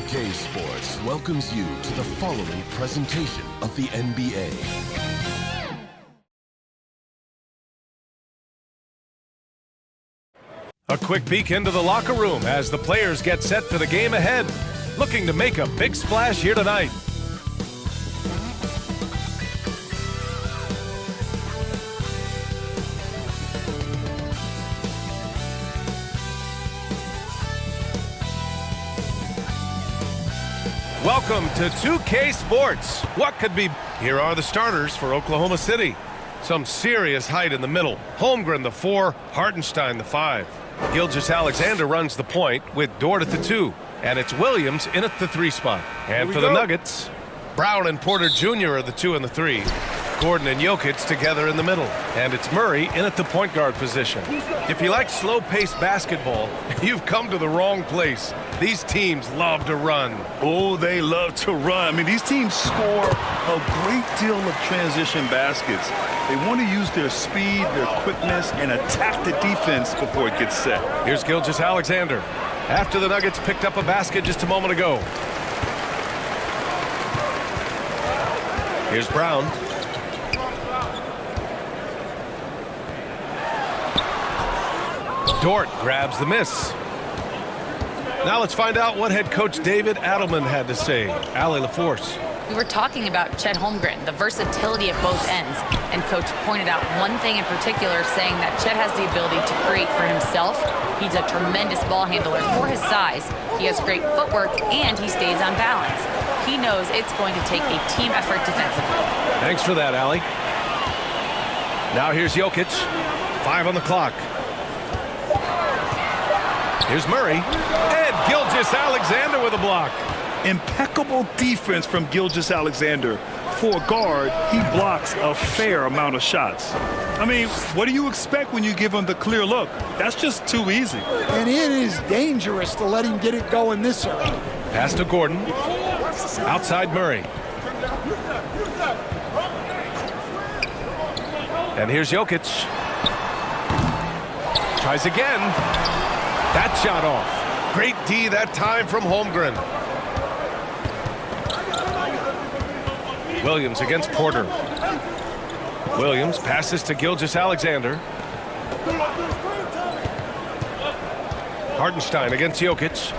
OK Sports welcomes you to the following presentation of the NBA. A quick peek into the locker room as the players get set for the game ahead. Looking to make a big splash here tonight. Welcome to 2K Sports. What could be? Here are the starters for Oklahoma City. Some serious height in the middle. Holmgren the 4, Hartenstein the 5. Gilgeous-Alexander runs the point with Dort at the 2. And it's Williams in at the 3 spot. And for the Nuggets, Brown and Porter Jr. are the 2 and the 3. Gordon and Jokic together in the middle. And it's Murray in at the point guard position. If you like slow-paced basketball, you've come to the wrong place. These teams love to run. Oh, they love to run. I mean, these teams score a great deal of transition baskets. They want to use their speed, their quickness, and attack the defense before it gets set. Here's Gilgeous-Alexander after the Nuggets picked up a basket just a moment ago. Here's Brown. Dort grabs the miss. Now let's find out what head coach David Adelman had to say. Allie LaForce. We were talking about Chet Holmgren, the versatility at both ends, and coach pointed out one thing in particular, saying that Chet has the ability to create for himself. He's a tremendous ball handler for his size. He has great footwork, and he stays on balance. He knows it's going to take a team effort defensively. Thanks for that, Allie. Now here's Jokic. 5 on the clock. Here's Murray. And Gilgeous-Alexander with a block. Impeccable defense from Gilgeous-Alexander. For a guard, he blocks a fair amount of shots. I mean, what do you expect when you give him the clear look? That's just too easy. And it is dangerous to let him get it going this early. Pass to Gordon. Outside Murray. And here's Jokic. Tries again. That shot off. Great D that time from Holmgren. Williams against Porter. Williams passes to Gilgeous-Alexander. Hartenstein against Jokic.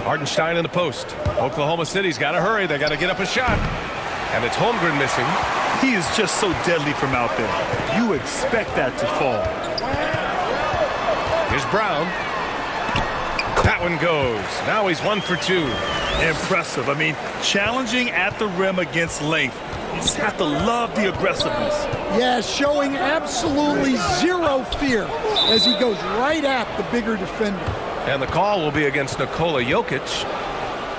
Hartenstein in the post. Oklahoma City's got to hurry. They got to get up a shot. And it's Holmgren missing. He is just so deadly from out there. You expect that to fall. Here's Brown. That one goes. Now he's 1 for 2. Impressive. I mean, challenging at the rim against length. You just have to love the aggressiveness. Yeah, showing absolutely zero fear as he goes right at the bigger defender. And the call will be against Nikola Jokic.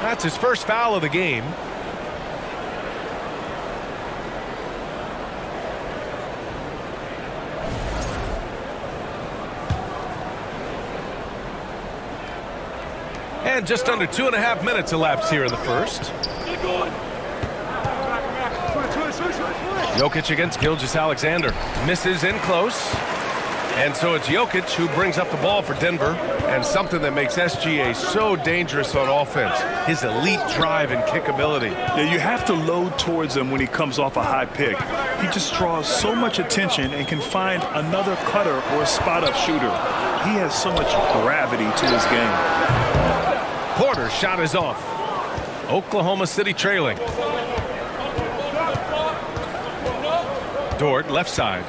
That's his first foul of the game. And just under 2.5 minutes elapsed here in the first. Jokic against Gilgeous-Alexander. Misses in close. And so it's Jokic who brings up the ball for Denver. And something that makes SGA so dangerous on offense. His elite drive and kick ability. Yeah, you have to load towards him when he comes off a high pick. He just draws so much attention and can find another cutter or a spot-up shooter. He has so much gravity to his game. Porter's shot is off. Oklahoma City trailing. Dort left side.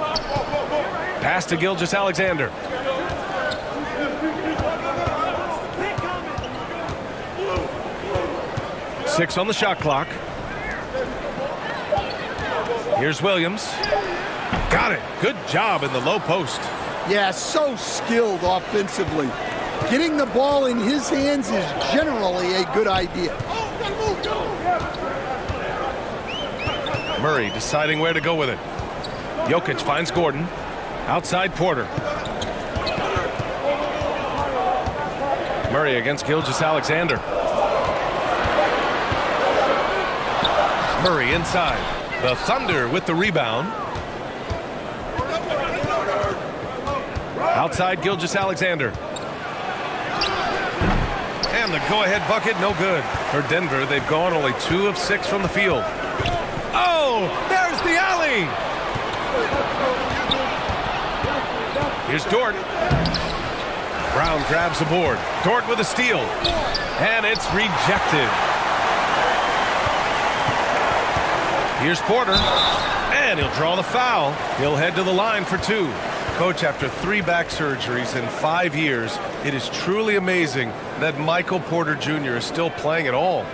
Pass to Gilgeous-Alexander. Six on the shot clock. Here's Williams. Got it. Good job in the low post. Yeah, so skilled offensively. Getting the ball in his hands is generally a good idea. Murray deciding where to go with it. Jokic finds Gordon. Outside Porter. Murray against Gilgeous-Alexander. Murray inside. The Thunder with the rebound. Outside Gilgeous-Alexander. And the go-ahead bucket, no good. For Denver, they've gone only 2 of 6 from the field. Oh, there's the alley. Here's Dort. Brown grabs the board. Dort with a steal. And it's rejected. Here's Porter. And he'll draw the foul. He'll head to the line for 2. Coach, after 3 back surgeries in 5 years, it is truly amazing that Michael Porter Jr. is still playing at all.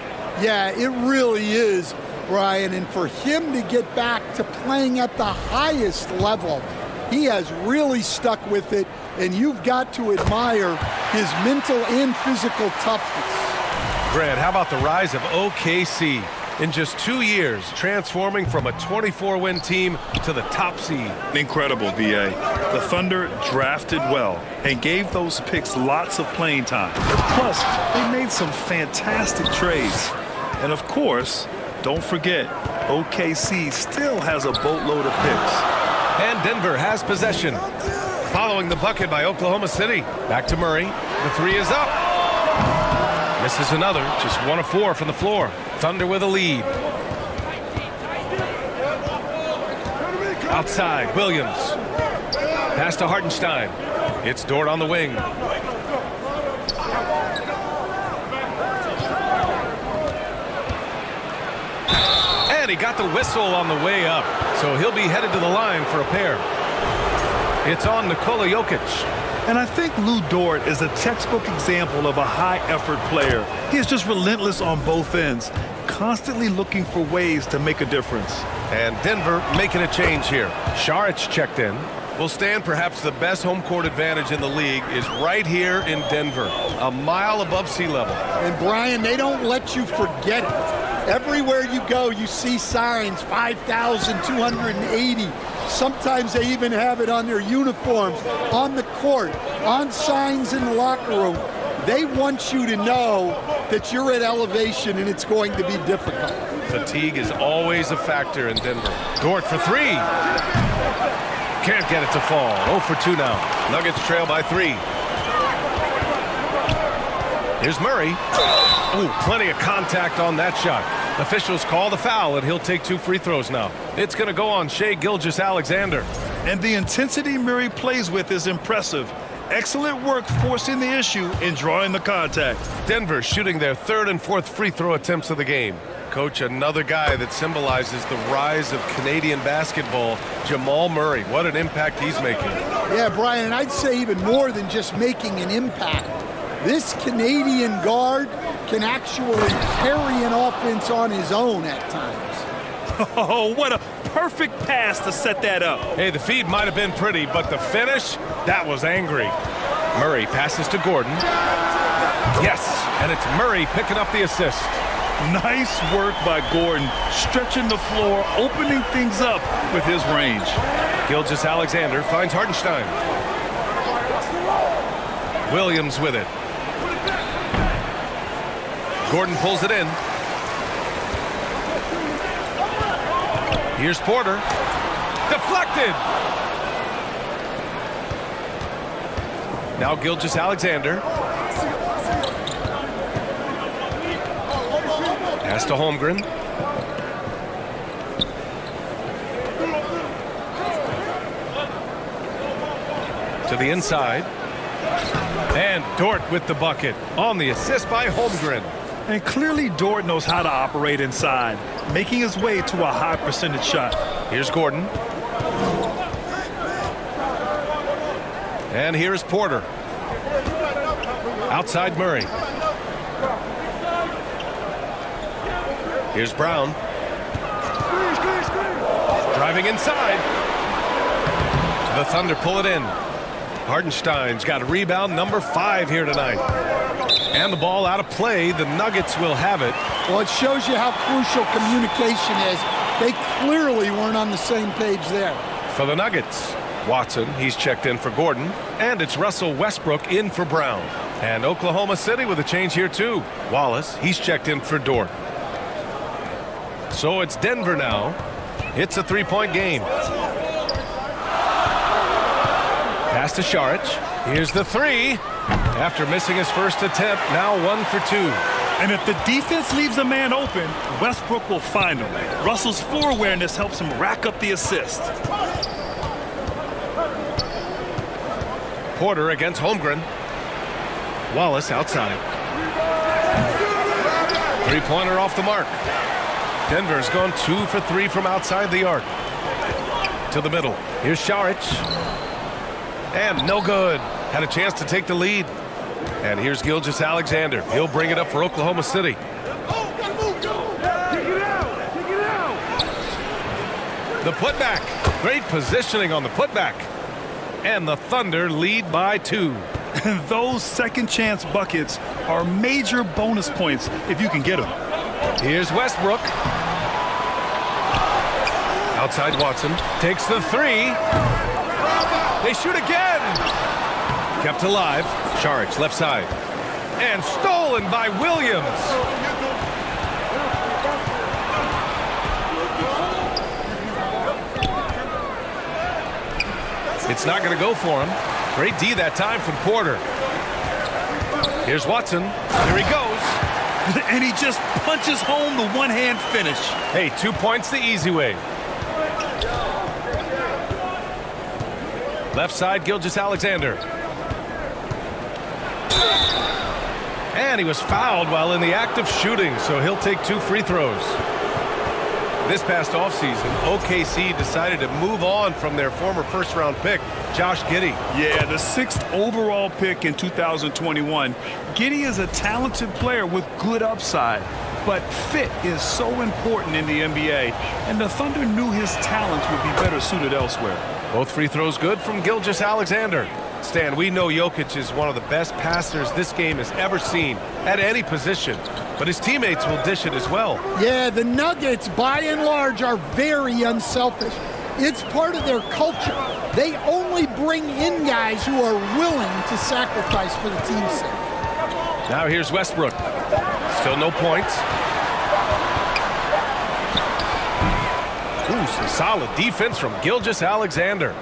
Yeah, it really is, Brian. And for him to get back to playing at the highest level, he has really stuck with it. And you've got to admire his mental and physical toughness. Grant, how about the rise of OKC? In just 2 years, transforming from a 24-win team to the top seed. Incredible, B.A. The Thunder drafted well and gave those picks lots of playing time. Plus, they made some fantastic trades. And of course, don't forget, OKC still has a boatload of picks. And Denver has possession. Following the bucket by Oklahoma City. Back to Murray. The 3 is up. Misses another. Just 1 of 4 from the floor. Thunder with a lead. Outside, Williams. Pass to Hartenstein. It's Dort on the wing. And he got the whistle on the way up. So he'll be headed to the line for a pair. It's on Nikola Jokic. And I think Lou Dort is a textbook example of a high-effort player. He is just relentless on both ends, constantly looking for ways to make a difference. And Denver making a change here. Saric checked in. Will stand perhaps the best home court advantage in the league is right here in Denver, a mile above sea level. And Brian, they don't let you forget it. Everywhere you go, you see signs, 5,280. Sometimes they even have it on their uniforms, on the court, on signs in the locker room. They want you to know that you're at elevation and it's going to be difficult. Fatigue is always a factor in Denver. Dort for 3. Can't get it to fall. 0 for 2 now. Nuggets trail by 3. Here's Murray. Ooh, plenty of contact on that shot. Officials call the foul, and he'll take 2 free throws now. It's going to go on Shai Gilgeous-Alexander. And the intensity Murray plays with is impressive. Excellent work forcing the issue and drawing the contact. Denver shooting their 3rd and 4th free throw attempts of the game. Coach, another guy that symbolizes the rise of Canadian basketball, Jamal Murray. What an impact he's making. Yeah, Brian, and I'd say even more than just making an impact. This Canadian guard can actually carry an offense on his own at times. Oh, what a perfect pass to set that up. Hey, the feed might have been pretty, but the finish, that was angry. Murray passes to Gordon. Yes, and it's Murray picking up the assist. Nice work by Gordon, stretching the floor, opening things up with his range. Gilgeous-Alexander finds Hartenstein. Williams with it. Gordon pulls it in. Here's Porter. Deflected. Now Gilgeous-Alexander. Pass to Holmgren. To the inside. And Dort with the bucket on the assist by Holmgren. And clearly Dort knows how to operate inside, making his way to a high percentage shot. Here's Gordon. And here's Porter. Outside Murray. Here's Brown. Driving inside. The Thunder pull it in. Hartenstein's got a rebound, number 5 here tonight. And the ball out of play. The Nuggets will have it. Well, it shows you how crucial communication is. They clearly weren't on the same page there. For the Nuggets, Watson, he's checked in for Gordon. And it's Russell Westbrook in for Brown. And Oklahoma City with a change here too. Wallace, he's checked in for Dort. So it's Denver now. It's a 3-point game. Pass to Saric. Here's the 3. After missing his first attempt, now 1 for 2. And if the defense leaves a man open, Westbrook will find him. Russell's floor awareness helps him rack up the assist. Porter against Holmgren. Wallace outside. Three-pointer off the mark. Denver's gone 2 for 3 from outside the arc. To the middle. Here's Šarić. And no good. Had a chance to take the lead. And here's Gilgeous-Alexander. He'll bring it up for Oklahoma City. The putback. Great positioning on the putback. And the Thunder lead by 2. And those second chance buckets are major bonus points if you can get them. Here's Westbrook. Outside Watson. Takes the 3. They shoot again. Kept alive. Šarić left side. And stolen by Williams. It's not going to go for him. Great D that time from Porter. Here's Watson. Here he goes. And he just punches home the one-hand finish. Hey, 2 points the easy way. Left side, Gilgeous-Alexander. And he was fouled while in the act of shooting, so he'll take 2 free throws. This past offseason, OKC decided to move on from their former first-round pick, Josh Giddey. Yeah, the 6th overall pick in 2021. Giddey is a talented player with good upside, but fit is so important in the NBA, and the Thunder knew his talents would be better suited elsewhere. Both free throws good from Gilgeous-Alexander. Stan, we know Jokic is one of the best passers this game has ever seen at any position, but his teammates will dish it as well. Yeah, the Nuggets, by and large, are very unselfish. It's part of their culture. They only bring in guys who are willing to sacrifice for the team's sake. Now here's Westbrook. Still no points. Ooh, some solid defense from Gilgeous-Alexander.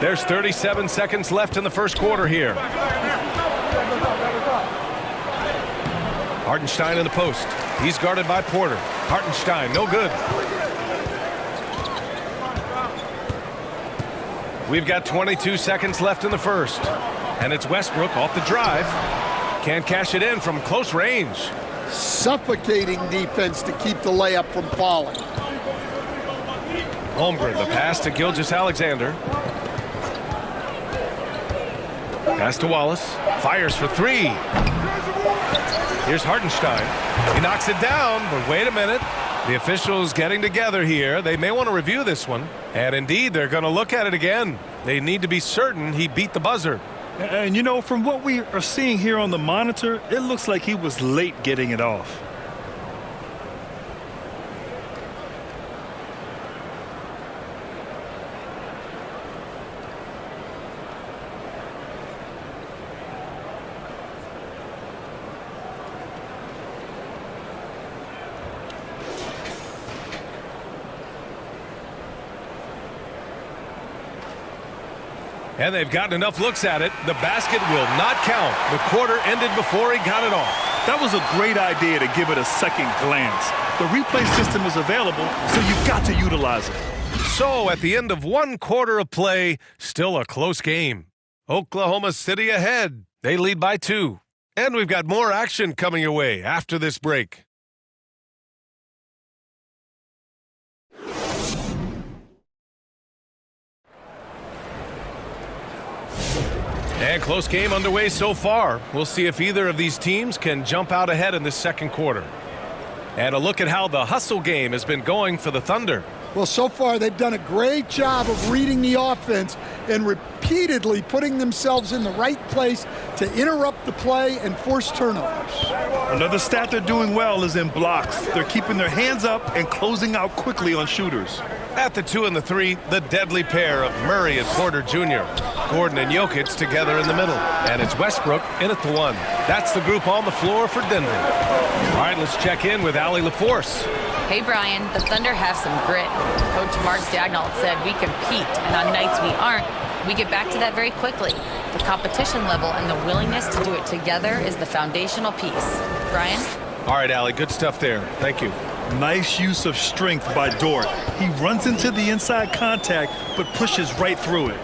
There's 37 seconds left in the first quarter here. Hartenstein in the post. He's guarded by Porter. Hartenstein, no good. We've got 22 seconds left in the first. And it's Westbrook off the drive. Can't cash it in from close range. Suffocating defense to keep the layup from falling. Holmgren, the pass to Gilgeous-Alexander. Pass to Wallace. Fires for 3. Here's Hartenstein. He knocks it down, but wait a minute. The officials getting together here. They may want to review this one. And indeed, they're going to look at it again. They need to be certain he beat the buzzer. And, you know, from what we are seeing here on the monitor, it looks like he was late getting it off. And they've gotten enough looks at it. The basket will not count. The quarter ended before he got it off. That was a great idea to give it a second glance. The replay system is available, so you've got to utilize it. So at the end of 1 quarter of play, still a close game. Oklahoma City ahead. They lead by 2. And we've got more action coming your way after this break. And close game underway so far. We'll see if either of these teams can jump out ahead in this second quarter. And a look at how the hustle game has been going for the Thunder. Well, so far they've done a great job of reading the offense and repeatedly putting themselves in the right place to interrupt the play and force turnovers. Another stat they're doing well is in blocks. They're keeping their hands up and closing out quickly on shooters. At the 2 and the 3, the deadly pair of Murray and Porter Jr. Gordon and Jokic together in the middle. And it's Westbrook in at the 1. That's the group on the floor for Denver. All right, let's check in with Allie LaForce. Hey, Brian, the Thunder have some grit. Coach Mark Daigneault said we compete, and on nights we aren't, we get back to that very quickly. The competition level and the willingness to do it together is the foundational piece. Brian? All right, Allie, good stuff there. Thank you. Nice use of strength by Dort. He runs into the inside contact, but pushes right through it.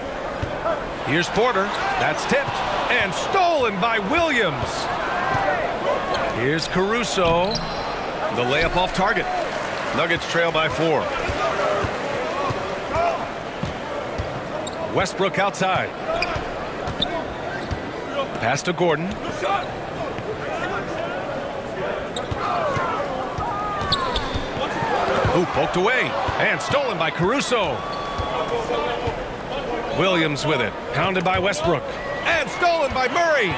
Here's Porter. That's tipped and stolen by Williams. Here's Caruso. The layup off target. Nuggets trail by 4. Westbrook outside. Pass to Gordon. Ooh, poked away and stolen by Caruso. Williams with it, pounded by Westbrook and stolen by Murray.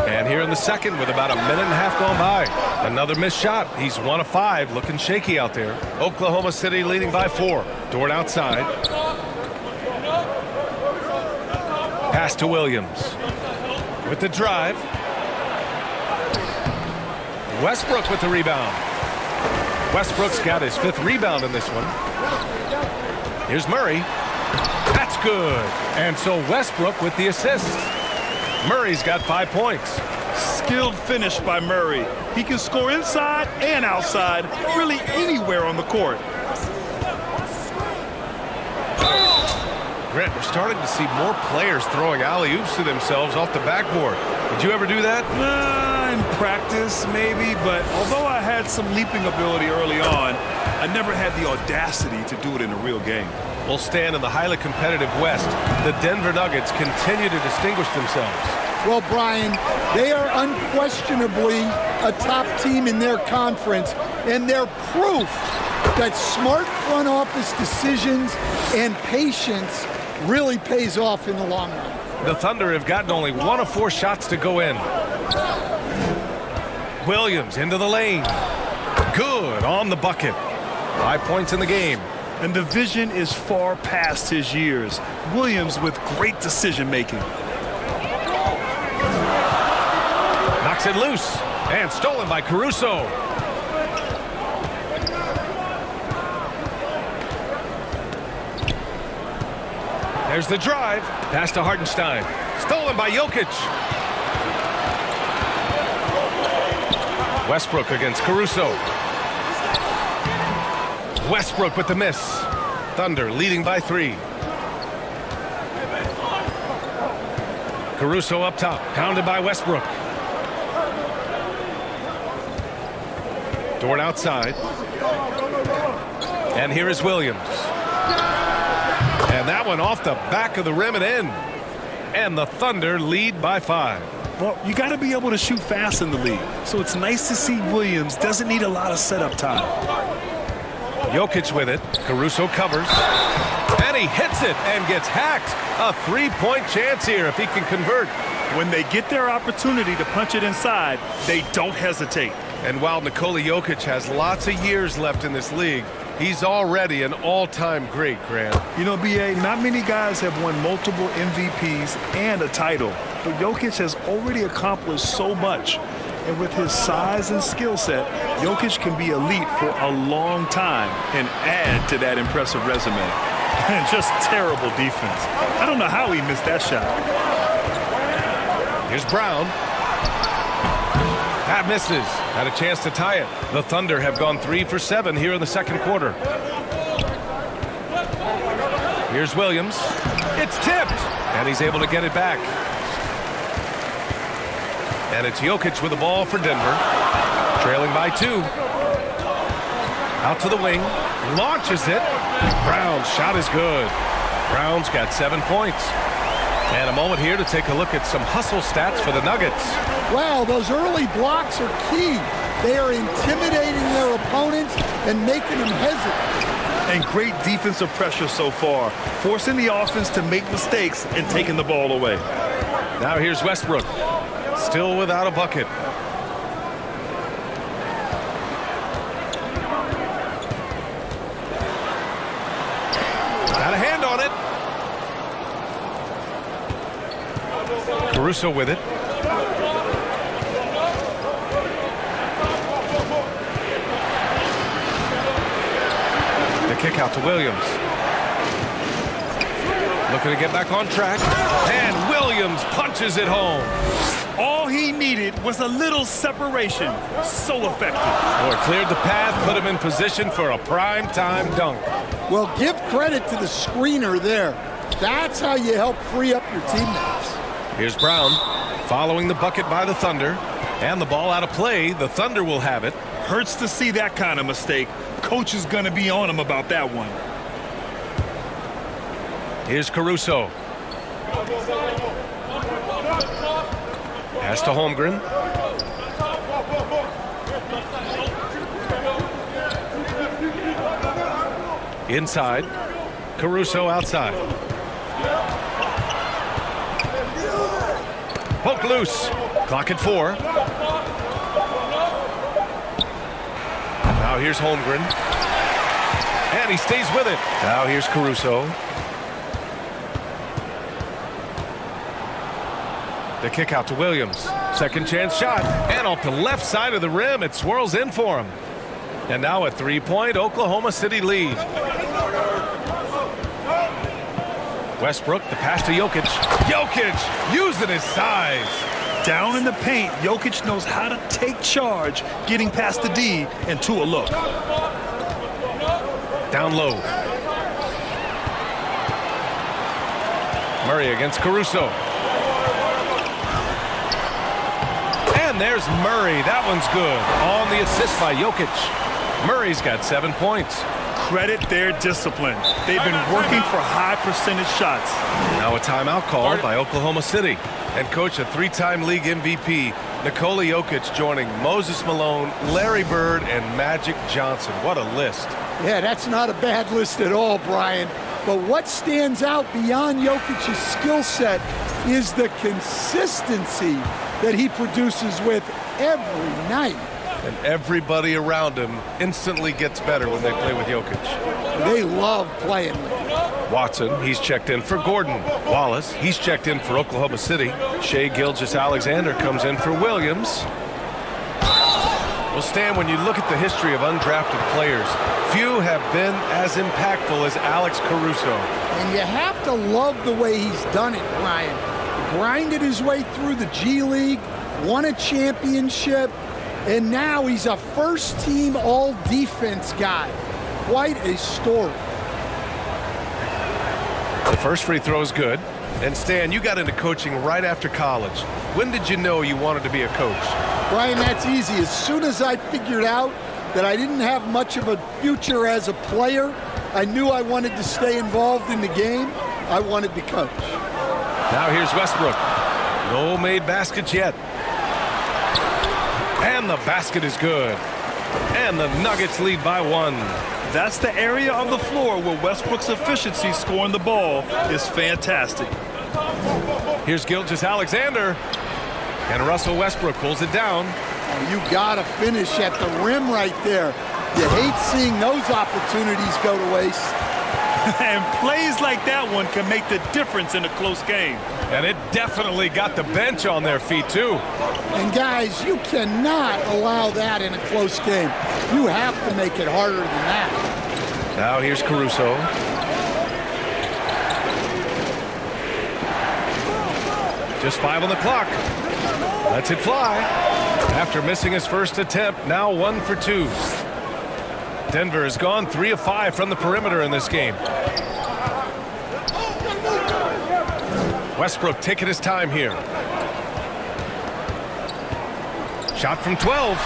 And here in the second with about a minute and a half gone by. Another missed shot. He's 1 of 5, looking shaky out there. Oklahoma City leading by 4. Dort outside. Pass to Williams. With the drive. Westbrook with the rebound. Westbrook's got his 5th rebound in this one. Here's Murray. That's good. And so Westbrook with the assist. Murray's got 5 points. Skilled finish by Murray. He can score inside and outside, really anywhere on the court. Grant, we're starting to see more players throwing alley-oops to themselves off the backboard. Did you ever do that? In practice, maybe, but although I had some leaping ability early on, I never had the audacity to do it in a real game. Will stand in the highly competitive West. The Denver Nuggets continue to distinguish themselves. Well, Brian, they are unquestionably a top team in their conference, and they're proof that smart front office decisions and patience really pays off in the long run. The Thunder have gotten only 1 of 4 shots to go in. Williams into the lane. Good on the bucket. 5 points in the game. And the vision is far past his years. Williams with great decision-making. Knocks it loose and stolen by Caruso. There's the drive. Pass to Hartenstein. Stolen by Jokic. Westbrook against Caruso. Westbrook with the miss. Thunder leading by 3. Caruso up top. Pounded by Westbrook. Dort outside. And here is Williams. And that one off the back of the rim and in. And the Thunder lead by 5. Well, you got to be able to shoot fast in the league. So it's nice to see Williams doesn't need a lot of setup time. Jokic with it. Caruso covers. And he hits it and gets hacked. A 3-point chance here if he can convert. When they get their opportunity to punch it inside, they don't hesitate. And while Nikola Jokic has lots of years left in this league, he's already an all-time great, Grant. You know, B.A., not many guys have won multiple MVPs and a title. But Jokic has already accomplished so much. And with his size and skill set, Jokic can be elite for a long time and add to that impressive resume. And just terrible defense. I don't know how he missed that shot. Here's Brown. That misses. Had a chance to tie it. The Thunder have gone 3 for 7 here in the second quarter. Here's Williams. It's tipped. And he's able to get it back. And it's Jokic with the ball for Denver. Trailing by 2. Out to the wing. Launches it. Brown's shot is good. Brown's got 7 points. And a moment here to take a look at some hustle stats for the Nuggets. Wow, those early blocks are key. They are intimidating their opponents and making them hesitate. And great defensive pressure so far, forcing the offense to make mistakes and taking the ball away. Now here's Westbrook. Still without a bucket. Got a hand on it. Caruso with it. The kick out to Williams. Looking to get back on track. And Williams punches it home. All he needed was a little separation. So effective. Boy, cleared the path, put him in position for a prime-time dunk. Well, give credit to the screener there. That's how you help free up your teammates. Here's Brown following the bucket by the Thunder. And the ball out of play. The Thunder will have it. Hurts to see that kind of mistake. Coach is going to be on him about that one. Here's Caruso. Pass to Holmgren. Inside. Caruso outside. Poke loose. Clock at 4. Now here's Holmgren. And he stays with it. Now here's Caruso. The kick out to Williams. Second chance shot. And off the left side of the rim, it swirls in for him. And now a 3-point Oklahoma City lead. Westbrook, the pass to Jokic. Jokic using his size. Down in the paint, Jokic knows how to take charge, getting past the D and to a look. Down low. Murray against Caruso. And there's Murray. That one's good. On the assist by Jokic. Murray's got 7 points. Credit their discipline. They've been working for high percentage shots. Now a timeout called by Oklahoma City. And coach, a 3-time league MVP, Nikola Jokic, joining Moses Malone, Larry Bird, and Magic Johnson. What a list. Yeah, that's not a bad list at all, Brian. But what stands out beyond Jokic's skill set is the consistency that he produces with every night. And everybody around him instantly gets better when they play with Jokic. They love playing with him. Watson, he's checked in for Gordon. Wallace, he's checked in for Oklahoma City. Shai Gilgeous-Alexander comes in for Williams. Well, Stan, when you look at the history of undrafted players, few have been as impactful as Alex Caruso. And you have to love the way he's done it, Brian. Grinded his way through the G League, won a championship, and now he's a first-team all-defense guy. Quite a story. The first free throw is good. And Stan, you got into coaching right after college. When did you know you wanted to be a coach? Brian, that's easy. As soon as I figured out that I didn't have much of a future as a player, I knew I wanted to stay involved in the game. I wanted to coach. Now here's Westbrook. No made baskets yet. And the basket is good. And the Nuggets lead by 1. That's the area of the floor where Westbrook's efficiency scoring the ball is fantastic. Here's Gilgeous-Alexander. And Russell Westbrook pulls it down. You got to finish at the rim right there. You hate seeing those opportunities go to waste. And plays like that one can make the difference in a close game. And it definitely got the bench on their feet, too. And, guys, you cannot allow that in a close game. You have to make it harder than that. Now here's Caruso. Just 5 on the clock. Lets it fly. After missing his first attempt, now 1 for 2. Denver has gone 3 of 5 from the perimeter in this game. Westbrook taking his time here. Shot from 12.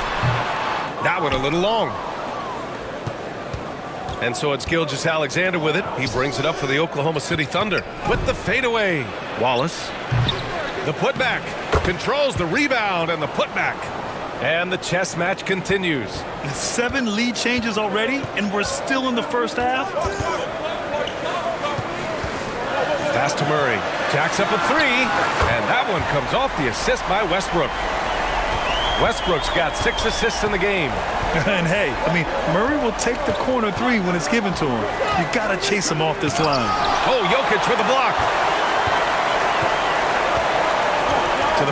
That one a little long. And so it's Gilgeous-Alexander with it. He brings it up for the Oklahoma City Thunder with the fadeaway. Wallace. The putback. Controls the rebound and the putback. And the chess match continues. 7 lead changes already, and we're still in the first half. Pass to Murray. Jacks up a 3. And that one comes off the assist by Westbrook. Westbrook's got 6 assists in the game. And hey, I mean, Murray will take the corner 3 when it's given to him. You got to chase him off this line. Oh, Jokic with the block.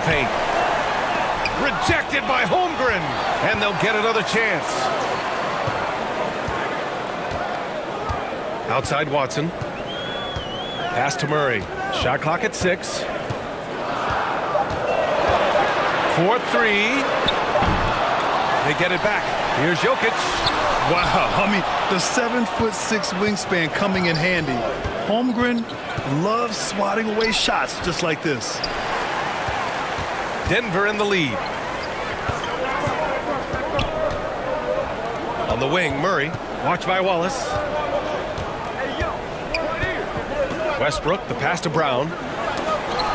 paint. Rejected by Holmgren, and they'll get another chance. Outside Watson. Pass to Murray. Shot clock at 6. 4-3. They get it back. Here's Jokic. Wow, I mean, the 7'6" wingspan coming in handy. Holmgren loves swatting away shots just like this. Denver in the lead. On the wing, Murray. Watched by Wallace. Westbrook, the pass to Brown.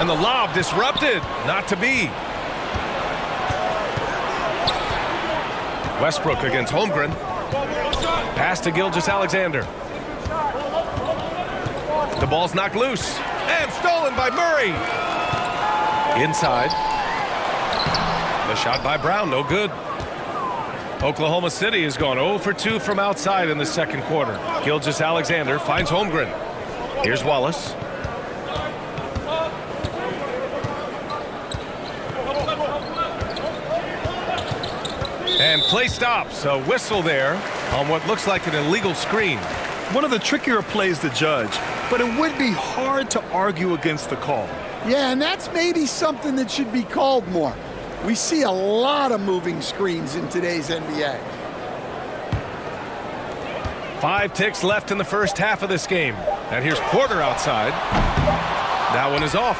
And the lob disrupted. Not to be. Westbrook against Holmgren. Pass to Gilgeous-Alexander. The ball's knocked loose. And stolen by Murray. Inside. The shot by Brown, no good. Oklahoma City has gone 0 for 2 from outside in the second quarter. Gilgeous-Alexander finds Holmgren. Here's Wallace. And play stops. A whistle there on what looks like an illegal screen. One of the trickier plays to judge, but it would be hard to argue against the call. Yeah, and that's maybe something that should be called more. We see a lot of moving screens in today's NBA. 5 ticks left in the first half of this game. And here's Porter outside. That one is off.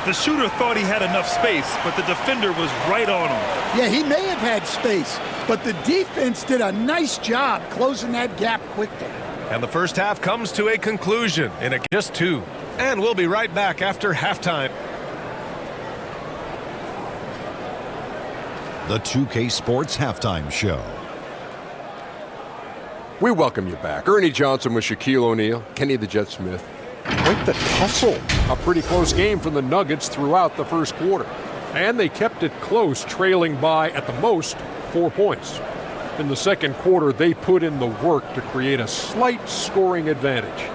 The shooter thought he had enough space, but the defender was right on him. Yeah, he may have had space, but the defense did a nice job closing that gap quickly. And the first half comes to a conclusion in just 2. And we'll be right back after halftime. The 2K Sports Halftime Show. We welcome you back. Ernie Johnson with Shaquille O'Neal, Kenny the Jet Smith. Quite the tussle. A pretty close game from the Nuggets throughout the first quarter. And they kept it close, trailing by, at the most, 4 points. In the second quarter, they put in the work to create a slight scoring advantage.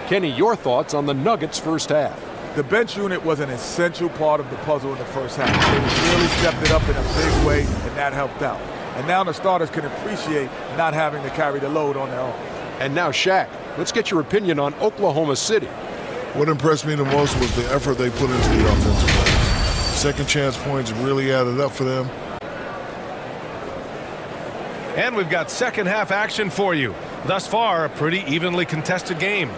Kenny, your thoughts on the Nuggets' first half? The bench unit was an essential part of the puzzle in the first half. They really stepped it up in a big way, and that helped out. And now the starters can appreciate not having to carry the load on their own. And now, Shaq, let's get your opinion on Oklahoma City. What impressed me the most was the effort they put into the offensive plays. Second chance points really added up for them. And we've got second half action for you. Thus far, a pretty evenly contested game.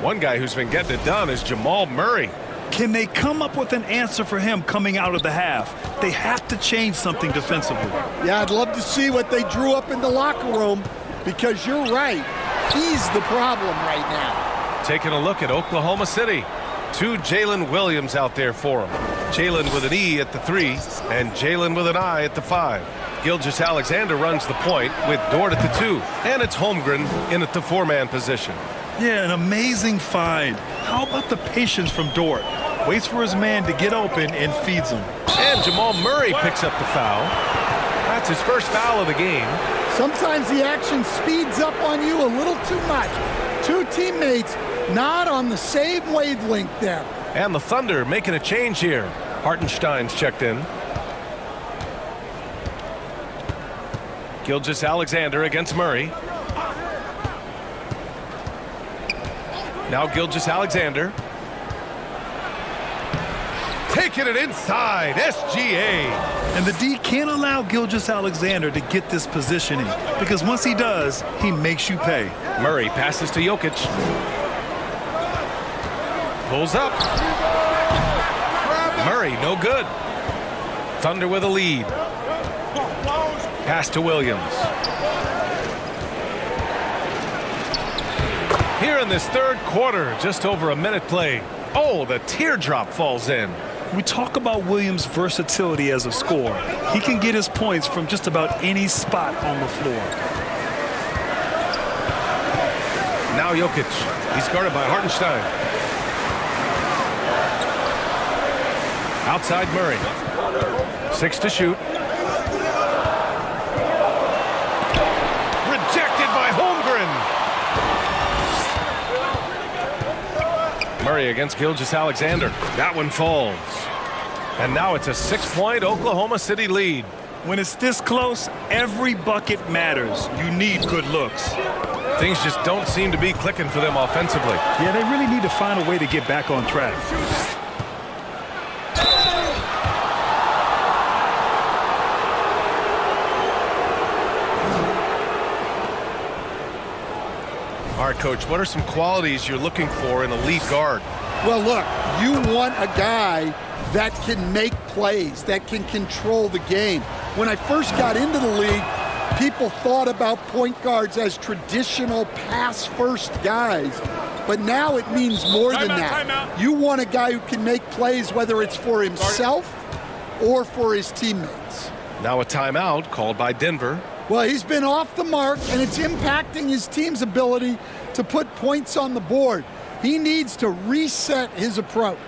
One guy who's been getting it done is Jamal Murray. Can they come up with an answer for him coming out of the half? They have to change something defensively. Yeah, I'd love to see what they drew up in the locker room, because you're right. He's the problem right now. Taking a look at Oklahoma City. 2 Jalen Williams out there for him. Jalen with an E at the 3 and Jalen with an I at the 5. Gilgeous-Alexander runs the point with Dort at the 2. And it's Holmgren in at the 4-man position. Yeah, an amazing find. How about the patience from Dort? Waits for his man to get open and feeds him. And Jamal Murray picks up the foul. That's his first foul of the game. Sometimes the action speeds up on you a little too much. 2 teammates not on the same wavelength there. And the Thunder making a change here. Hartenstein's checked in. Gilgeous-Alexander against Murray. Now Gilgeous-Alexander. Taking it inside. SGA. And the D can't allow Gilgeous-Alexander to get this positioning, because once he does, he makes you pay. Murray passes to Jokic. Pulls up. Murray, no good. Thunder with a lead. Pass to Williams. Here in this third quarter, just over a minute played. Oh, the teardrop falls in. We talk about Williams' versatility as a scorer. He can get his points from just about any spot on the floor. Now Jokic. He's guarded by Hartenstein. Outside Murray. 6 to shoot. Rejected by Holmgren. Murray against Gilgeous-Alexander. That one falls. And now it's a 6-point Oklahoma City lead. When it's this close, every bucket matters. You need good looks. Things just don't seem to be clicking for them offensively. Yeah, they really need to find a way to get back on track. All right, Coach, what are some qualities you're looking for in a lead guard? Well, look, you want a guy that can make plays, that can control the game. When I first got into the league, people thought about point guards as traditional pass-first guys. But now it means more than that. You want a guy who can make plays, whether it's for himself or for his teammates. Now a timeout called by Denver. Well, he's been off the mark, and it's impacting his team's ability to put points on the board. He needs to reset his approach.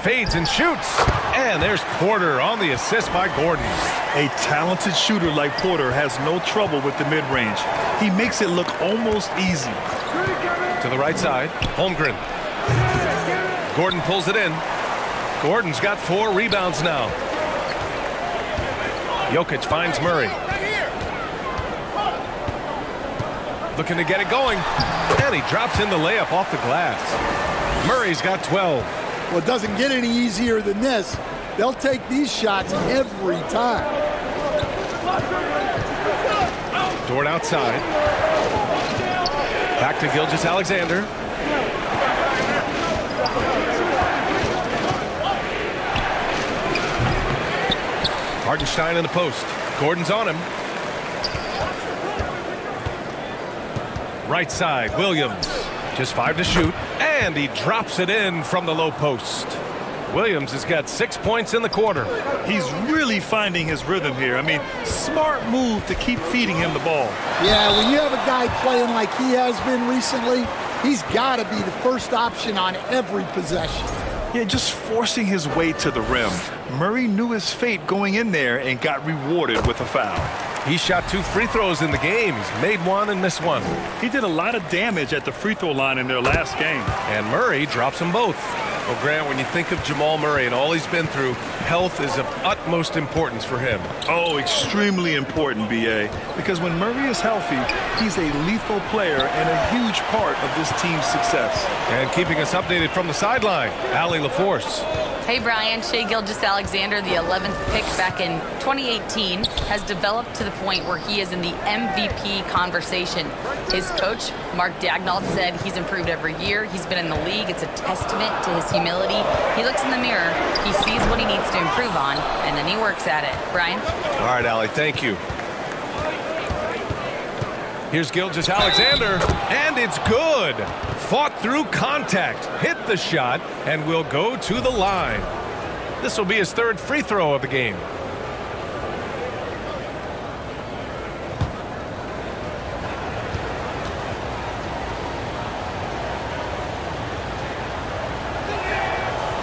Fades and shoots. And there's Porter on the assist by Gordon. A talented shooter like Porter has no trouble with the mid-range. He makes it look almost easy. To the right side, Holmgren. Gordon pulls it in. Gordon's got 4 rebounds now. Jokic finds Murray. Looking to get it going. And he drops in the layup off the glass. Murray's got 12. Well, it doesn't get any easier than this. They'll take these shots every time. Dort outside. Back to Gilgeous-Alexander. Hartenstein in the post. Gordon's on him. Right side, Williams. Just 5 to shoot. And he drops it in from the low post. Williams has got 6 points in the quarter. He's really finding his rhythm here. I mean, smart move to keep feeding him the ball. Yeah, when you have a guy playing like he has been recently, he's got to be the first option on every possession. Yeah, just forcing his way to the rim. Murray knew his fate going in there and got rewarded with a foul. He shot 2 free throws in the game. He's made 1 and missed 1. He did a lot of damage at the free throw line in their last game. And Murray drops them both. Well, Grant, when you think of Jamal Murray and all he's been through, health is of utmost importance for him. Oh, extremely important, B.A., because when Murray is healthy, he's a lethal player and a huge part of this team's success. And keeping us updated from the sideline, Allie LaForce. Hey, Brian. Shai Gilgeous-Alexander, the 11th pick back in 2018, has developed to the point where he is in the MVP conversation. His coach, Mark Daignault, said he's improved every year. He's been in the league. It's a testament to his humility. He looks in the mirror, he sees what he needs to improve on, and then he works at it. Brian? All right, Allie, thank you. Here's Gilgeous-Alexander, and it's good. Fought through contact, hit the shot, and will go to the line. This will be his 3rd free throw of the game.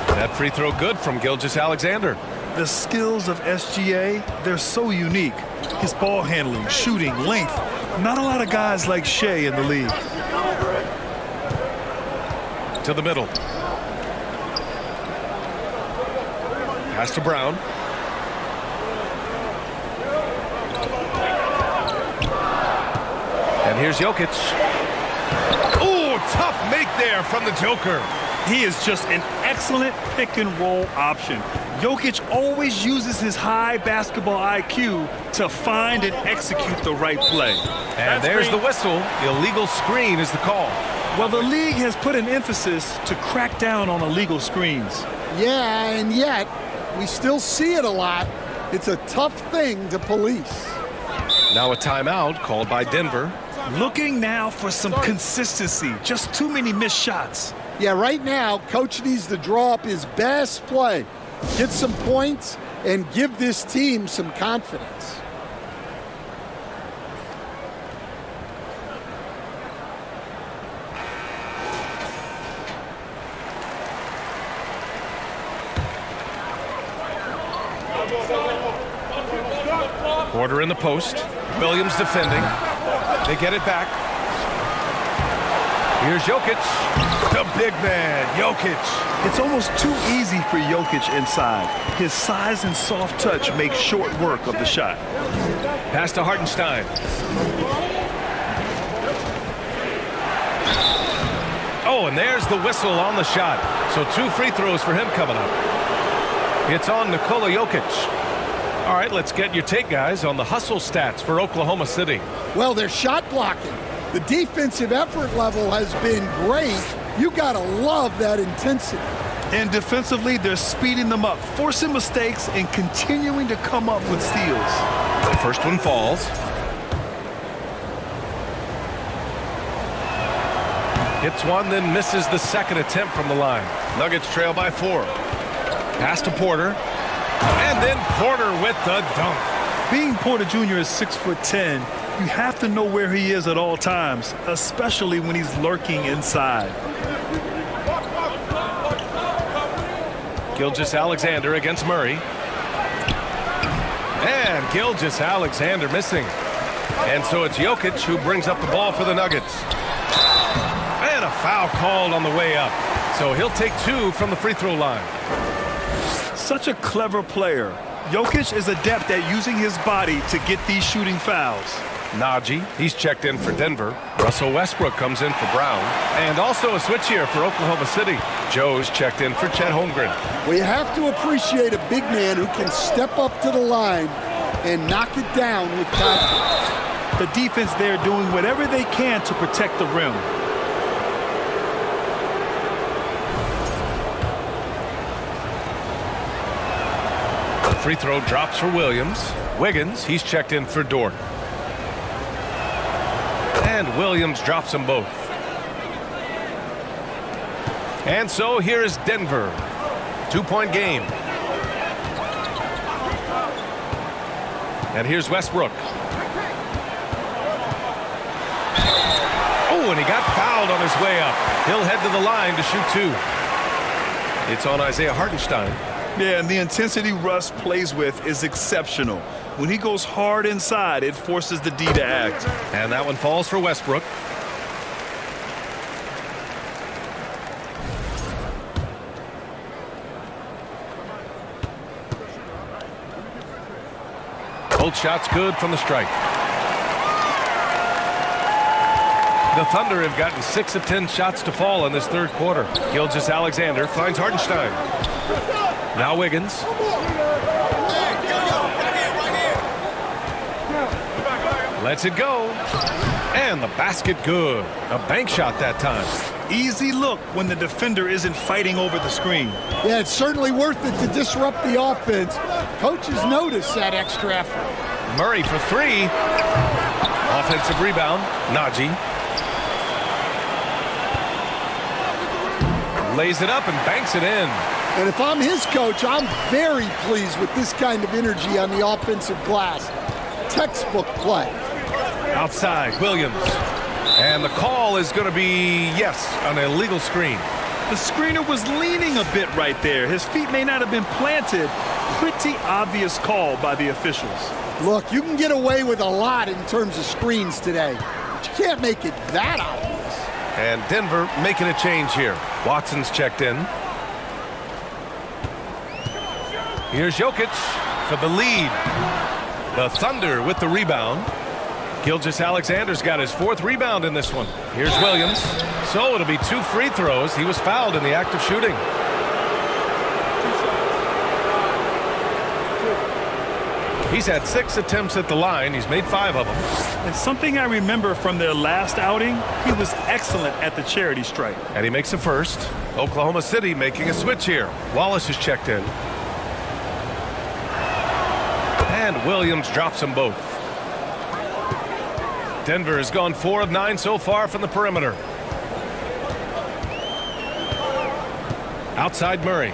That free throw good from Gilgeous-Alexander. The skills of SGA, they're so unique. His ball handling, shooting, length. Not a lot of guys like Shai in the league. To the middle. Pass to Brown. And here's Jokic. Ooh, tough make there from the Joker. He is just an excellent pick-and-roll option. Jokic always uses his high basketball IQ to find and execute the right play. And there's the whistle. Illegal screen is the call. Well, the league has put an emphasis to crack down on illegal screens. Yeah, and yet we still see it a lot. It's a tough thing to police. Now a timeout called by Denver. Looking now for some consistency. Just too many missed shots. Yeah, right now, coach needs to draw up his best play, get some points, and give this team some confidence. Porter in the post. Williams defending. They get it back. Here's Jokic. The big man, Jokic. It's almost too easy for Jokic inside. His size and soft touch make short work of the shot. Pass to Hartenstein. Oh, and there's the whistle on the shot. So 2 free throws for him coming up. It's on Nikola Jokic. All right, let's get your take, guys, on the hustle stats for Oklahoma City. Well, they're shot blocking. The defensive effort level has been great. You got to love that intensity. And defensively, they're speeding them up, forcing mistakes, and continuing to come up with steals. The first one falls. Hits one, then misses the second attempt from the line. Nuggets trail by 4. Pass to Porter. And then Porter with the dunk. Being Porter Jr. is 6'10", you have to know where he is at all times, especially when he's lurking inside. Gilgeous-Alexander against Murray. And Gilgeous-Alexander missing. And so it's Jokic who brings up the ball for the Nuggets. And a foul called on the way up. So he'll take 2 from the free throw line. Such a clever player. Jokic is adept at using his body to get these shooting fouls. Najee, he's checked in for Denver. Russell Westbrook comes in for Brown. And also a switch here for Oklahoma City. Joe's checked in for Chet Holmgren. Well, you have to appreciate a big man who can step up to the line and knock it down with confidence. The defense there doing whatever they can to protect the rim. Free throw drops for Williams. Wiggins, he's checked in for Dort. And Williams drops them both. And so here is Denver. 2-point game. And here's Westbrook. Oh, and he got fouled on his way up. He'll head to the line to shoot 2. It's on Isaiah Hartenstein. Yeah, and the intensity Russ plays with is exceptional. When he goes hard inside, it forces the D to act. And that one falls for Westbrook. Both shots good from the strike. The Thunder have gotten 6 of 10 shots to fall in this third quarter. Gilgeous-Alexander finds Hartenstein. Now Wiggins. Lets it go. And the basket good. A bank shot that time. Easy look when the defender isn't fighting over the screen. Yeah, it's certainly worth it to disrupt the offense. Coaches notice that extra effort. Murray for 3. Offensive rebound. Najee. Lays it up and banks it in. And if I'm his coach, I'm very pleased with this kind of energy on the offensive glass. Textbook play. Outside, Williams. And the call is going to be, yes, an illegal screen. The screener was leaning a bit right there. His feet may not have been planted. Pretty obvious call by the officials. Look, you can get away with a lot in terms of screens today, but you can't make it that obvious. And Denver making a change here. Watson's checked in. Here's Jokic for the lead. The Thunder with the rebound. Gilgeous-Alexander's got his 4th rebound in this one. Here's Williams. So it'll be 2 free throws. He was fouled in the act of shooting. He's had 6 attempts at the line. He's made 5 of them. And something I remember from their last outing, he was excellent at the charity stripe. And he makes a first. Oklahoma City making a switch here. Wallace is checked in. And Williams drops them both. Denver has gone 4 of 9 so far from the perimeter. Outside Murray.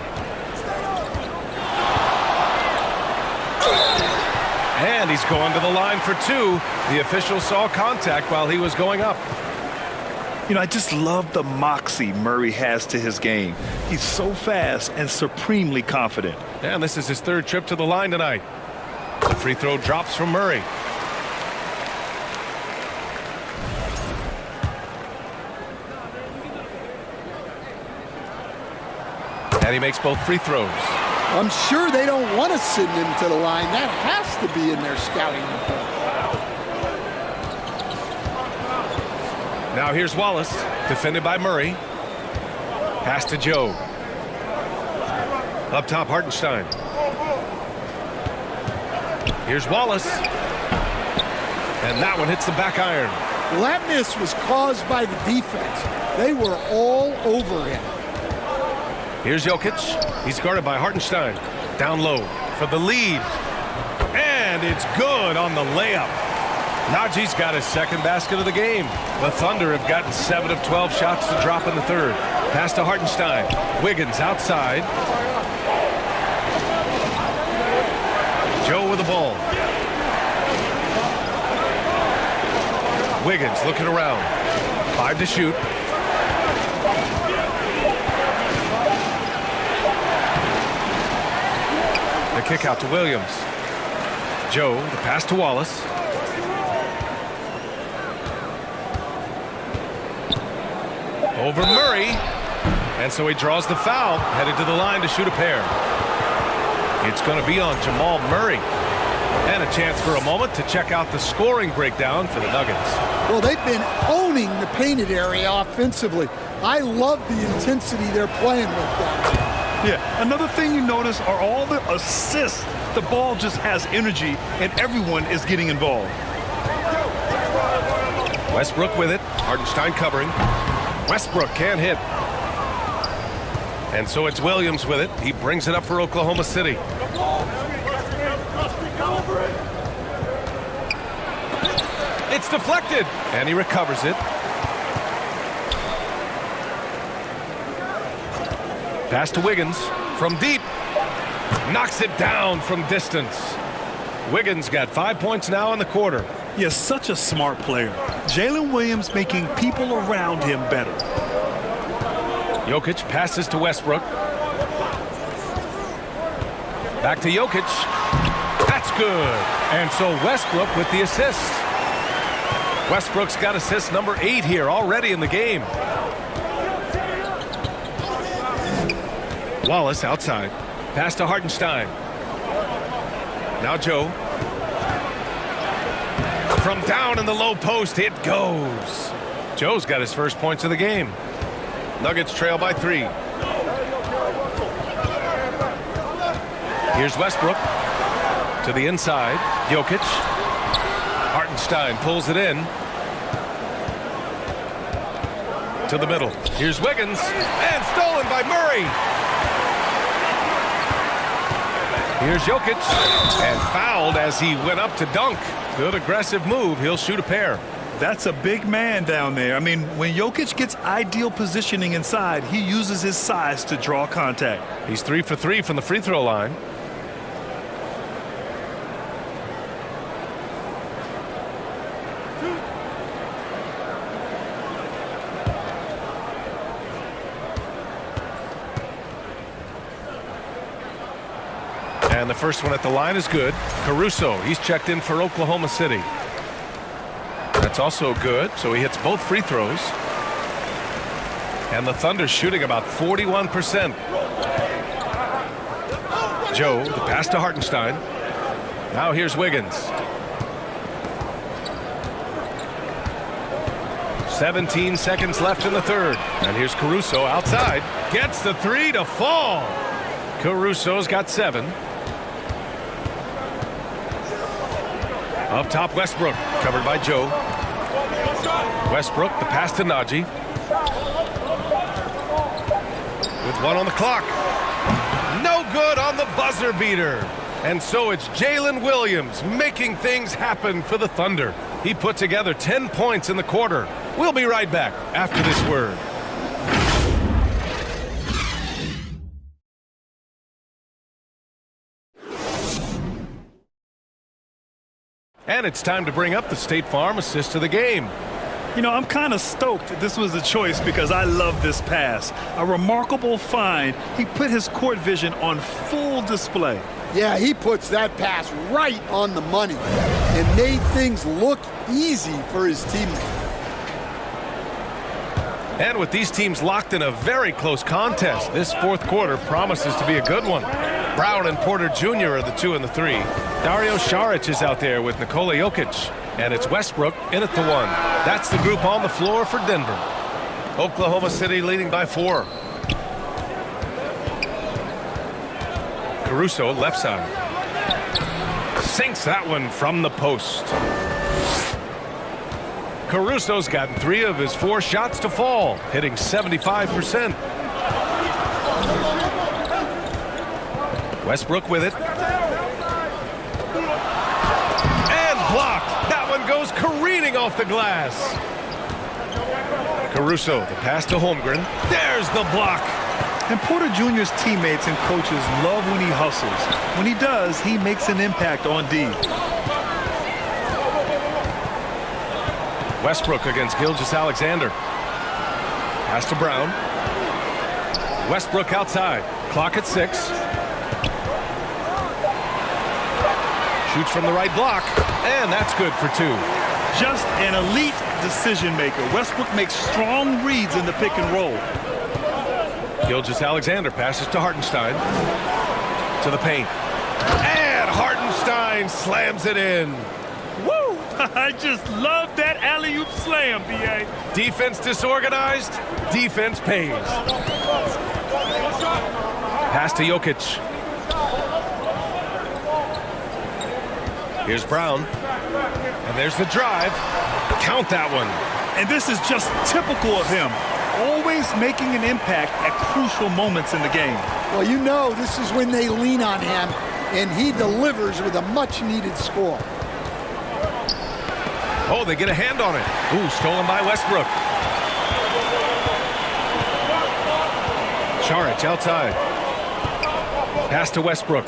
And he's going to the line for 2. The official saw contact while he was going up. You know, I just love the moxie Murray has to his game. He's so fast and supremely confident. And this is his 3rd trip to the line tonight. The free throw drops from Murray. And he makes both free throws. I'm sure they don't want to send him to the line. That has to be in their scouting report. Now here's Wallace, defended by Murray. Pass to Joe. Up top, Hartenstein. Here's Wallace. And that one hits the back iron. Well, that miss was caused by the defense. They were all over him. Here's Jokic. He's guarded by Hartenstein. Down low for the lead. And it's good on the layup. Najee's got his second basket of the game. The Thunder have gotten 7 of 12 shots to drop in the third. Pass to Hartenstein. Wiggins outside. Joe with the ball. Wiggins looking around. 5 to shoot. The kick out to Williams. Joe, the pass to Wallace. Over Murray. And so he draws the foul, headed to the line to shoot a pair. It's going to be on Jamal Murray. And a chance for a moment to check out the scoring breakdown for the Nuggets. Well, they've been owning the painted area offensively. I love the intensity they're playing with down there. Yeah, another thing you notice are all the assists. The ball just has energy, and everyone is getting involved. Westbrook with it. Hartenstein covering. Westbrook can't hit. And so it's Williams with it. He brings it up for Oklahoma City. It's deflected, and he recovers it. Pass to Wiggins from deep. Knocks it down from distance. Wiggins got 5 points now in the quarter. Yes, such a smart player. Jalen Williams making people around him better. Jokic passes to Westbrook. Back to Jokic. That's good. And so Westbrook with the assist. Westbrook's got assist number 8 here already in the game. Wallace outside. Pass to Hartenstein. Now Joe. From down in the low post, it goes. Joe's got his first points of the game. Nuggets trail by 3. Here's Westbrook to the inside. Jokic. Hartenstein pulls it in to the middle. Here's Wiggins, and stolen by Murray. Here's Jokic, and fouled as he went up to dunk. Good aggressive move. He'll shoot a pair. That's a big man down there. I mean, when Jokic gets ideal positioning inside, he uses his size to draw contact. He's 3 for 3 from the free throw line. And the first one at the line is good. Caruso, he's checked in for Oklahoma City. That's also good, so he hits both free throws. And the Thunder shooting about 41%. Joe, the pass to Hartenstein. Now here's Wiggins. 17 seconds left in the third. And here's Caruso outside. Gets the 3 to fall. Caruso's got 7. Up top, Westbrook, covered by Joe. Westbrook, the pass to Najee. With 1 on the clock. No good on the buzzer beater. And so it's Jalen Williams making things happen for the Thunder. He put together 10 points in the quarter. We'll be right back after this word. And it's time to bring up the State Farm assist of the game. You know, I'm kind of stoked this was a choice because I love this pass. A remarkable find. He put his court vision on full display. Yeah, he puts that pass right on the money and made things look easy for his teammate. And with these teams locked in a very close contest, this fourth quarter promises to be a good one. Brown and Porter Jr. are the 2 and the 3. Dario Saric is out there with Nikola Jokic. And it's Westbrook in at the 1. That's the group on the floor for Denver. Oklahoma City leading by 4. Caruso, left side. Sinks that one from the post. Caruso's gotten 3 of his 4 shots to fall, hitting 75%. Westbrook with it. And blocked. That one goes careening off the glass. Caruso, the pass to Holmgren. There's the block. And Porter Jr.'s teammates and coaches love when he hustles. When he does, he makes an impact on D. Westbrook against Gilgeous-Alexander. Pass to Brown. Westbrook outside. Clock at 6. Shoots from the right block. And that's good for 2. Just an elite decision maker. Westbrook makes strong reads in the pick and roll. Gilgeous-Alexander passes to Hartenstein. To the paint. And Hartenstein slams it in. Woo! I just love that alley-oop slam, B.A. Defense disorganized. Defense pays. Pass to Jokic. Here's Brown. And there's the drive. Count that one. And this is just typical of him. Always making an impact at crucial moments in the game. Well, you know this is when they lean on him, and he delivers with a much-needed score. Oh, they get a hand on it. Ooh, stolen by Westbrook. Saric outside. Pass to Westbrook.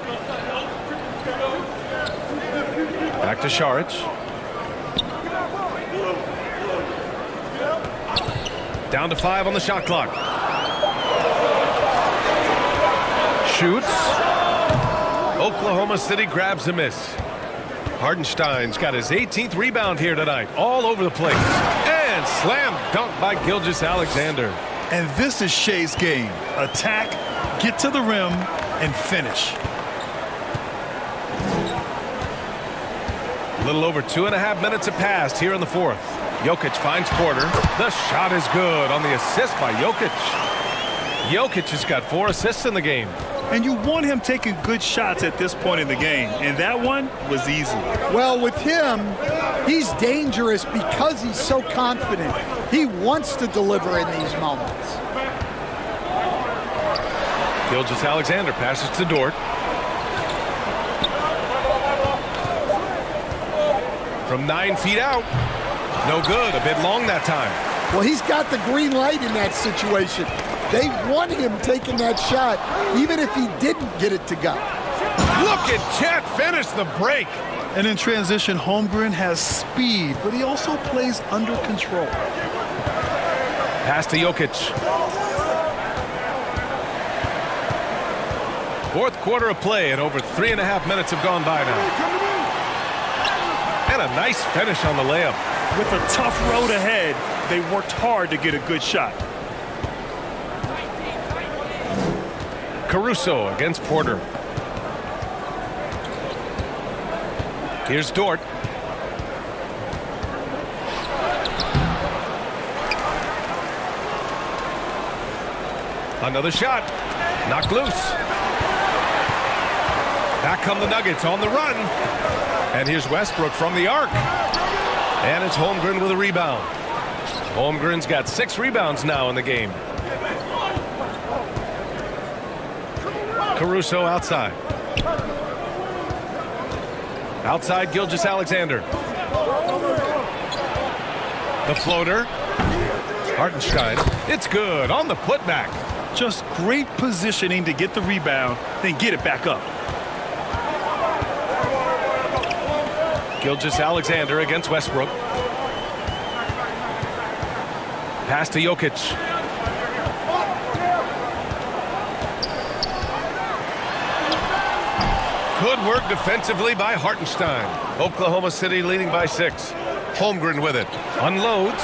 Back to Saric. Down to 5 on the shot clock. Shoots. Oklahoma City grabs a miss. Hartenstein's got his 18th rebound here tonight. All over the place. And slam dunk by Gilgeous-Alexander. And this is Shea's game. Attack, get to the rim, and finish. A little over 2.5 minutes have passed here in the fourth. Jokic finds Porter. The shot is good on the assist by Jokic. Jokic has got 4 assists in the game. And you want him taking good shots at this point in the game. And that one was easy. Well, with him, he's dangerous because he's so confident. He wants to deliver in these moments. Gilgeous-Alexander passes to Dort. From 9 feet out. No good. A bit long that time. Well, he's got the green light in that situation. They want him taking that shot, even if he didn't get it to go. Look at Chet finish the break. And in transition, Holmgren has speed, but he also plays under control. Pass to Jokic. Fourth quarter of play, and over 3.5 minutes have gone by now. And a nice finish on the layup. With a tough road ahead, they worked hard to get a good shot. Caruso against Porter. Here's Dort. Another shot. Knocked loose. Back come the Nuggets on the run. And here's Westbrook from the arc. And it's Holmgren with a rebound. Holmgren's got 6 rebounds now in the game. Caruso outside. Outside Gilgeous-Alexander. The floater. Hartenstein. It's good on the putback. Just great positioning to get the rebound, then get it back up. Gilgeous-Alexander against Westbrook. Pass to Jokic. Good work defensively by Hartenstein. Oklahoma City leading by 6. Holmgren with it. Unloads.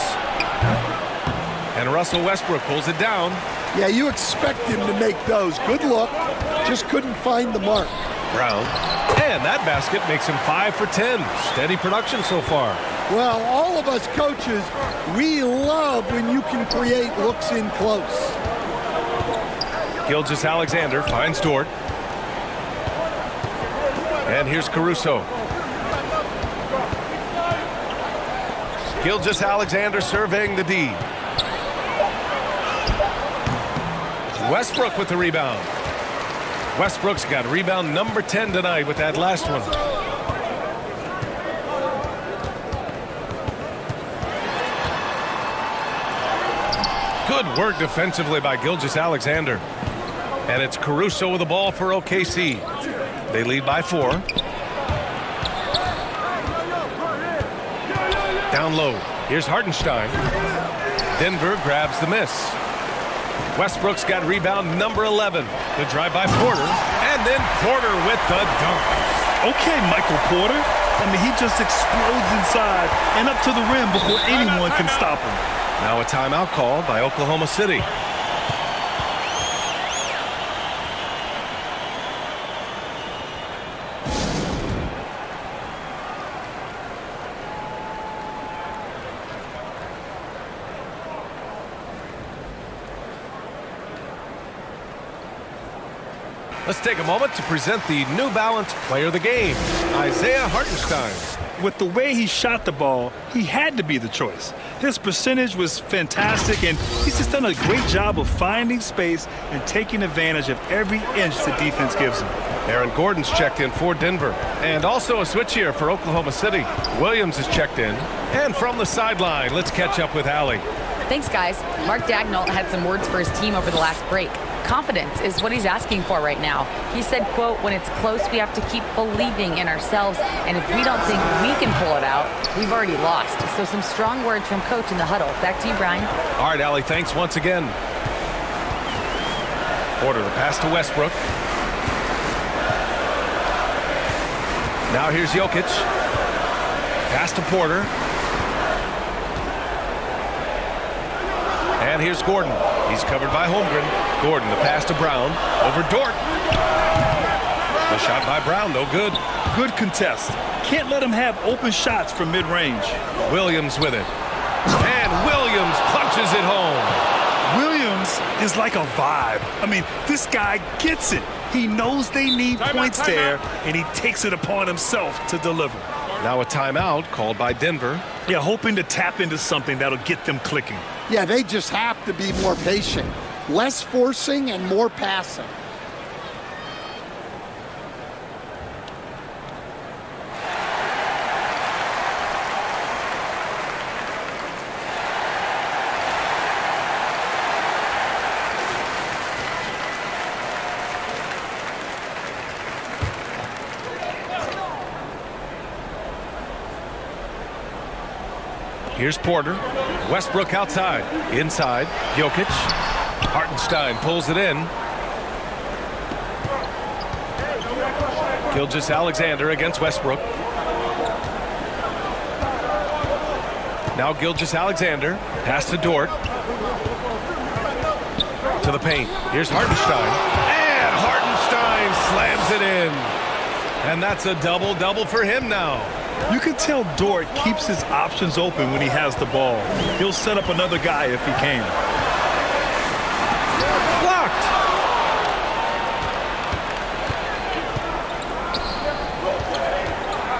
And Russell Westbrook pulls it down. Yeah, you expect him to make those. Good look. Just couldn't find the mark. Brown. And that basket makes him 5 for 10. Steady production so far. Well, all of us coaches, we love when you can create looks in close. Gilgeous-Alexander finds Dort. And here's Caruso. Gilgeous-Alexander surveying the D. Westbrook with the rebound. Westbrook's got rebound number 10 tonight with that last one. Good work defensively by Gilgeous-Alexander. And it's Caruso with the ball for OKC. They lead by 4. Down low. Here's Hartenstein. Denver grabs the miss. Westbrook's got rebound number 11. The drive by Porter. And then Porter with the dunk. Okay, Michael Porter. I mean, he just explodes inside and up to the rim before anyone can stop him. Now a timeout called by Oklahoma City. Let's take a moment to present the New Balance Player of the Game, Isaiah Hartenstein. With the way he shot the ball, he had to be the choice. His percentage was fantastic, and he's just done a great job of finding space and taking advantage of every inch the defense gives him. Aaron Gordon's checked in for Denver. And also a switch here for Oklahoma City. Williams is checked in. And from the sideline, let's catch up with Allie. Thanks, guys. Mark Dagnall had some words for his team over the last break. Confidence is what he's asking for right now. He said, quote, when it's close, we have to keep believing in ourselves, and if we don't think we can pull it out, we've already lost. So some strong words from Coach in the huddle. Back to you, Brian. All right, Allie, thanks once again. Porter, the pass to Westbrook. Now here's Jokic. Pass to Porter. And here's Gordon. He's covered by Holmgren. Gordon, the pass to Brown. Over Dort. The shot by Brown, no good. Good contest. Can't let him have open shots from mid-range. Williams with it. And Williams punches it home. Williams is like a vibe. I mean, this guy gets it. He knows they need points there, and he takes it upon himself to deliver. Now a timeout called by Denver. Yeah, hoping to tap into something that'll get them clicking. Yeah, they just have to be more patient. Less forcing and more passing. Here's Porter. Westbrook outside. Inside. Jokic. Hartenstein pulls it in. Gilgeous-Alexander against Westbrook. Now Gilgeous-Alexander. Pass to Dort. To the paint. Here's Hartenstein. And Hartenstein slams it in. And that's a double-double for him now. You can tell Dort keeps his options open when he has the ball. He'll set up another guy if he can. Blocked.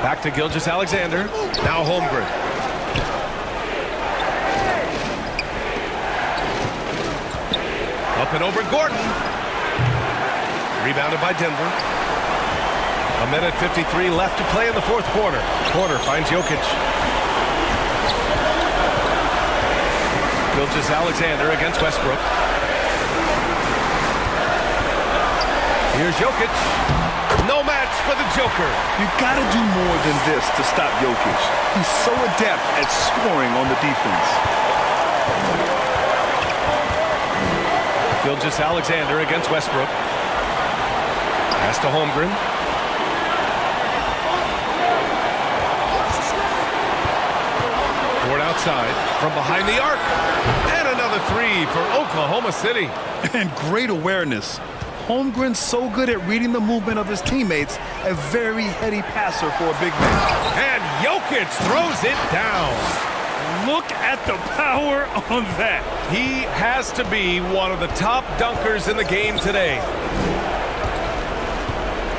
Back to Gilgeous-Alexander. Now Holmgren. Up and over Gordon. Rebounded by Denver. A minute 53 left to play in the fourth quarter. Porter finds Jokic. Gilgeous-Alexander against Westbrook. Here's Jokic. No match for the Joker. You got to do more than this to stop Jokic. He's so adept at scoring on the defense. Gilgeous-Alexander against Westbrook. Pass to Holmgren. Outside from behind the arc. And another the three for Oklahoma City. And great awareness. Holmgren's so good at reading the movement of his teammates, a very heady passer for a big man. And Jokic throws it down. Look at the power on that. He has to be one of the top dunkers in the game today.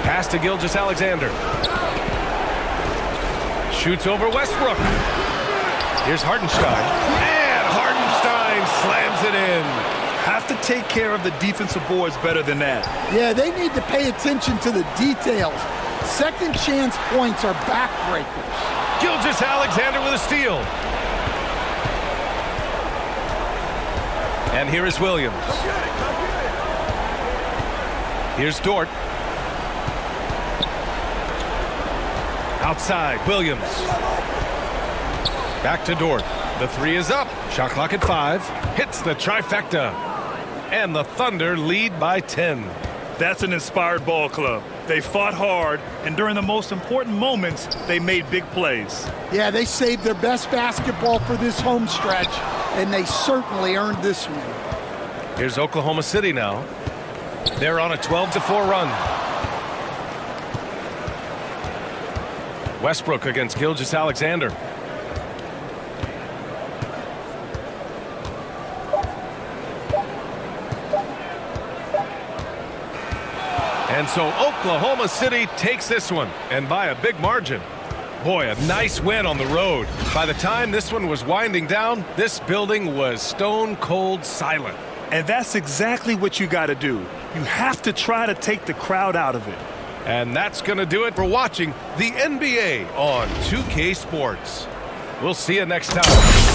Pass to Gilgeous-Alexander. Shoots over Westbrook. Here's Hartenstein. And Hartenstein slams it in. Have to take care of the defensive boards better than that. Yeah, they need to pay attention to the details. Second chance points are backbreakers. Gilgeous-Alexander with a steal. And here is Williams. Here's Dort. Outside, Williams. Back to Dort. The three is up. Shot clock at 5. Hits the trifecta. And the Thunder lead by 10. That's an inspired ball club. They fought hard, and during the most important moments, they made big plays. Yeah, they saved their best basketball for this home stretch, and they certainly earned this win. Here's Oklahoma City now. They're on a 12-4 run. Westbrook against Gilgeous-Alexander. And so Oklahoma City takes this one, and by a big margin. Boy, a nice win on the road. By the time this one was winding down, this building was stone cold silent. And that's exactly what you got to do. You have to try to take the crowd out of it. And that's going to do it for watching the NBA on 2K Sports. We'll see you next time.